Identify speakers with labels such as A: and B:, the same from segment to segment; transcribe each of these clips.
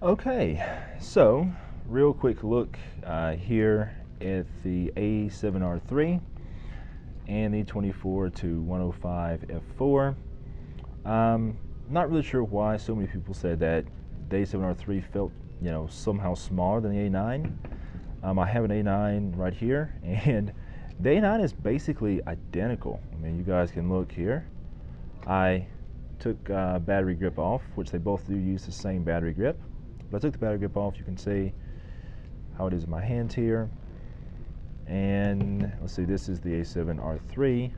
A: Okay, so real quick look here at the A7R III and the 24-105 f4. Not really sure why so many people said that the A7R III felt, somehow smaller than the A9. I have an A9 right here, and the A9 is basically identical. I mean, you guys can look here. I took battery grip off, which they both do use the same battery grip. But I took the battery grip off. You can see how it is in my hands here. And let's see, this is the A7R III.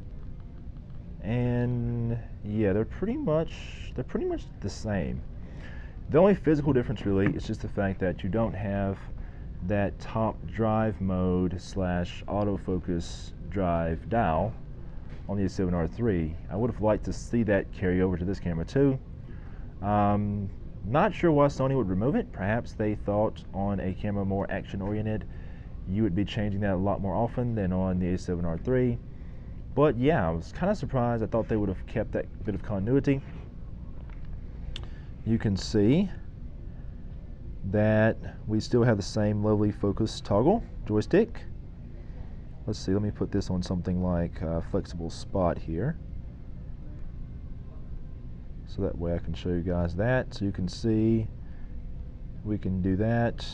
A: And yeah, they're pretty much the same. The only physical difference really is just the fact that you don't have that top drive mode / autofocus drive dial on the A7R III. I would have liked to see that carry over to this camera too. Not sure why Sony would remove it. Perhaps they thought on a camera more action-oriented, you would be changing that a lot more often than on the A7R III. But yeah, I was kind of surprised. I thought they would have kept that bit of continuity. You can see that we still have the same lovely focus toggle joystick. Let's see, let me put this on something like a flexible spot here, so that way I can show you guys that. So you can see we can do that.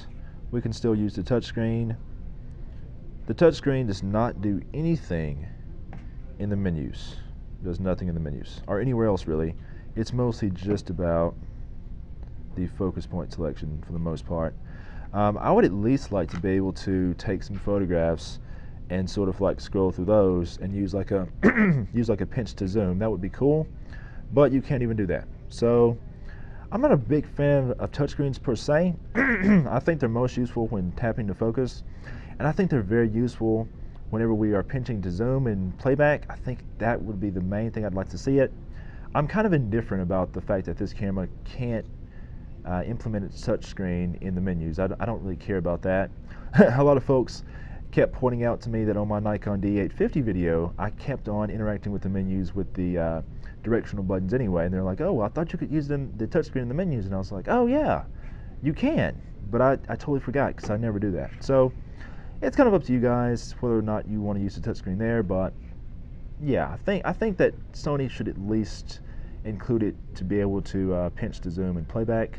A: We can still use the touchscreen. The touchscreen does not do anything in the menus. It does nothing in the menus, or anywhere else really. It's mostly just about the focus point selection for the most part. I would at least like to be able to take some photographs and sort of like scroll through those and use like a use like a pinch to zoom. That would be cool, but you can't even do that. So I'm not a big fan of touchscreens per se. I think they're most useful when tapping to focus, and I think they're very useful whenever we are pinching to zoom and playback. I think that would be the main thing I'd like to see it. I'm kind of indifferent about the fact that this camera can't implement its touchscreen in the menus. I don't really care about that. A lot of folks kept pointing out to me that on my Nikon D850 video, I kept on interacting with the menus with the directional buttons anyway, and they're like, oh, well, I thought you could use the touchscreen in the menus, and I was like, oh yeah, you can, but I totally forgot because I never do that. So it's kind of up to you guys whether or not you want to use the touchscreen there, but yeah, I think that Sony should at least include it to be able to pinch to zoom and playback.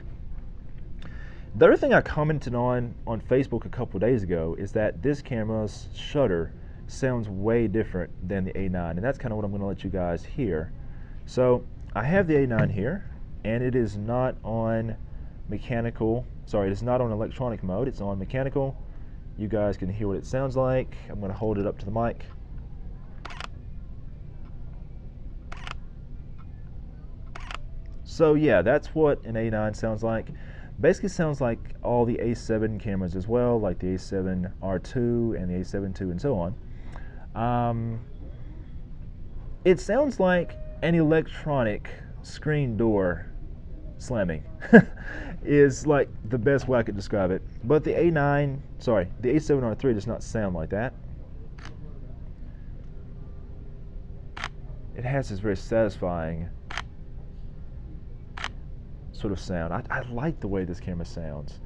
A: The other thing I commented on Facebook a couple of days ago is that this camera's shutter sounds way different than the A9, and that's kind of what I'm going to let you guys hear. So I have the A9 here, and it is not on mechanical, sorry, it's not on electronic mode, it's on mechanical. You guys can hear what it sounds like. I'm going to hold it up to the mic. So yeah, that's what an A9 sounds like. Basically sounds like all the A7 cameras as well, like the A7R II and the A7 II and so on. It sounds like an electronic screen door slamming is like the best way I could describe it. But the the A7R III does not sound like that. It has this very satisfying sort of sound. I like the way this camera sounds.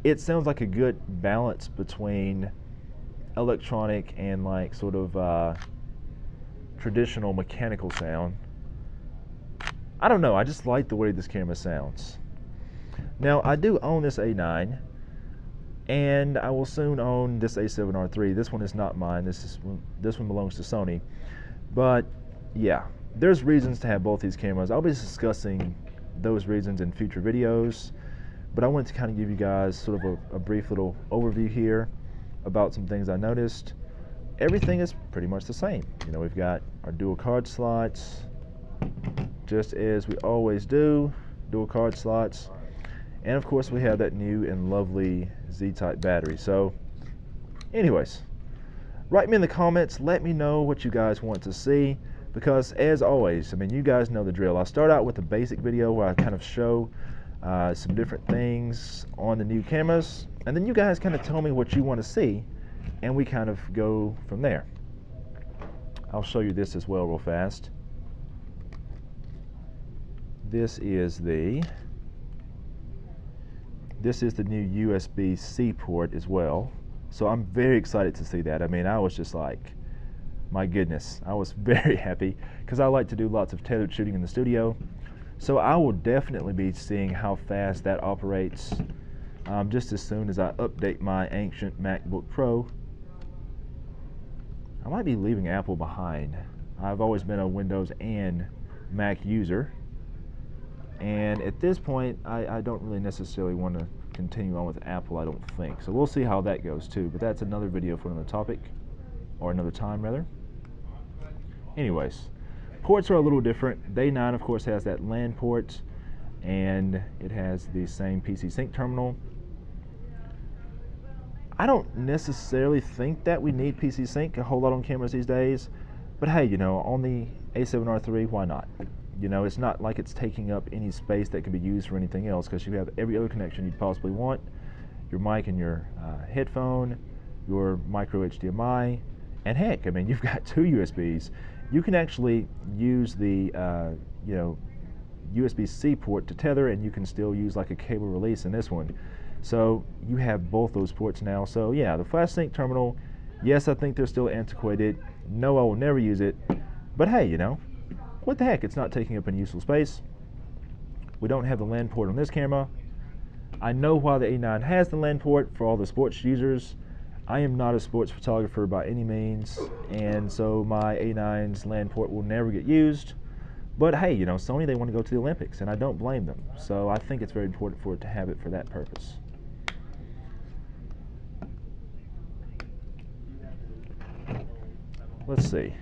A: It sounds like a good balance between electronic and like sort of traditional mechanical sound. I don't know, I just like the way this camera sounds. Now I do own this A9, and I will soon own this A7R III. This one is not mine. This one belongs to Sony. But yeah, there's reasons to have both these cameras. I'll be discussing those reasons in future videos, but I wanted to kind of give you guys sort of a brief little overview here about some things I noticed. Everything is pretty much the same. We've got our dual card slots, just as we always do, dual card slots, and of course we have that new and lovely Z-type battery. So anyways, write me in the comments, let me know what you guys want to see. Because as always, I mean, you guys know the drill. I start out with a basic video where I kind of show some different things on the new cameras, and then you guys kind of tell me what you want to see, and we kind of go from there. I'll show you this as well real fast. This is the this is the new USB-C port as well. So I'm very excited to see that. I mean, I was just like, my goodness, I was very happy because I like to do lots of tethered shooting in the studio. So I will definitely be seeing how fast that operates just as soon as I update my ancient MacBook Pro. I might be leaving Apple behind. I've always been a Windows and Mac user, and at this point I don't really necessarily want to continue on with Apple, I don't think. So we'll see how that goes too, but that's another video for another topic, or another time rather. Anyways, ports are a little different. The A9 of course has that LAN port, and it has the same PC Sync terminal. I don't necessarily think that we need PC Sync a whole lot on cameras these days, but hey, you know, on the A7rIII, why not? You know, it's not like it's taking up any space that can be used for anything else, because you have every other connection you'd possibly want. Your mic and your headphone, your micro HDMI, and heck, I mean, you've got 2 USBs. You can actually use the you know, USB-C port to tether, and you can still use like a cable release in this one. So you have both those ports now. So yeah, the Flash Sync terminal, yes, I think they're still antiquated. No, I will never use it. But hey, you know, what the heck? It's not taking up any useful space. We don't have the LAN port on this camera. I know why the A9 has the LAN port for all the sports users. I am not a sports photographer by any means, and so my A9's LAN port will never get used. But hey, you know, Sony, they want to go to the Olympics, and I don't blame them. So I think it's very important for it to have it for that purpose. Let's see.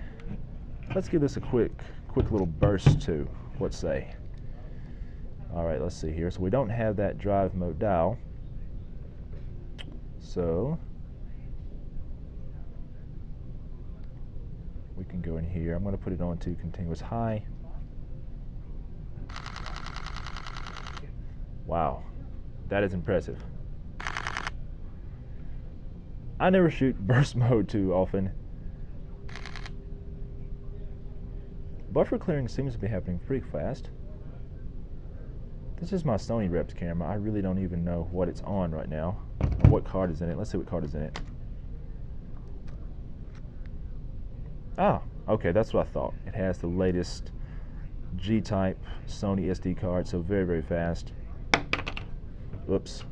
A: Let's give this a quick little burst too. What say? All right, let's see here. So we don't have that drive mode dial. So we can go in here. I'm going to put it on to continuous high. Wow, that is impressive. I never shoot burst mode too often. Buffer clearing seems to be happening pretty fast. This is my Sony Reps camera. I really don't even know what it's on right now, or what card is in it. Let's see what card is in it. Ah, okay, that's what I thought. It has the latest G-type Sony SD card, so very, very fast. Oops,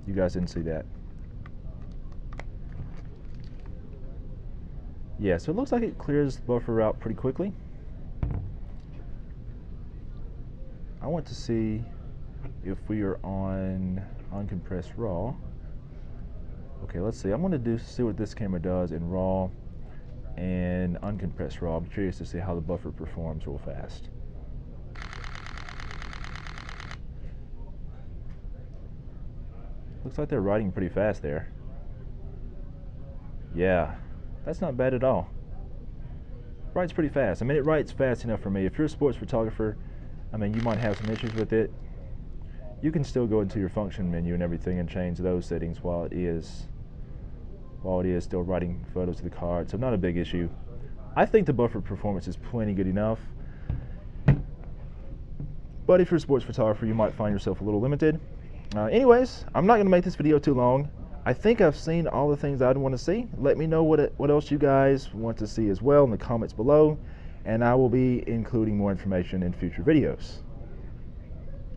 A: you guys didn't see that. Yeah, so it looks like it clears the buffer out pretty quickly. I want to see if we are on uncompressed RAW. Okay, let's see. I'm going to see what this camera does in RAW and uncompressed RAW. I'm curious to see how the buffer performs real fast. Looks like they're writing pretty fast there. Yeah, that's not bad at all. Writes pretty fast. I mean, it writes fast enough for me. If you're a sports photographer, I mean, you might have some issues with it. You can still go into your function menu and everything and change those settings while it is still writing photos to the card, so not a big issue. I think the buffer performance is plenty good enough. But if you're a sports photographer, you might find yourself a little limited. Anyways, I'm not going to make this video too long. I think I've seen all the things I'd want to see. Let me know what else you guys want to see as well in the comments below, and I will be including more information in future videos.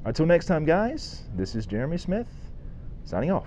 A: Until next time, guys, this is Jeremy Smith, signing off.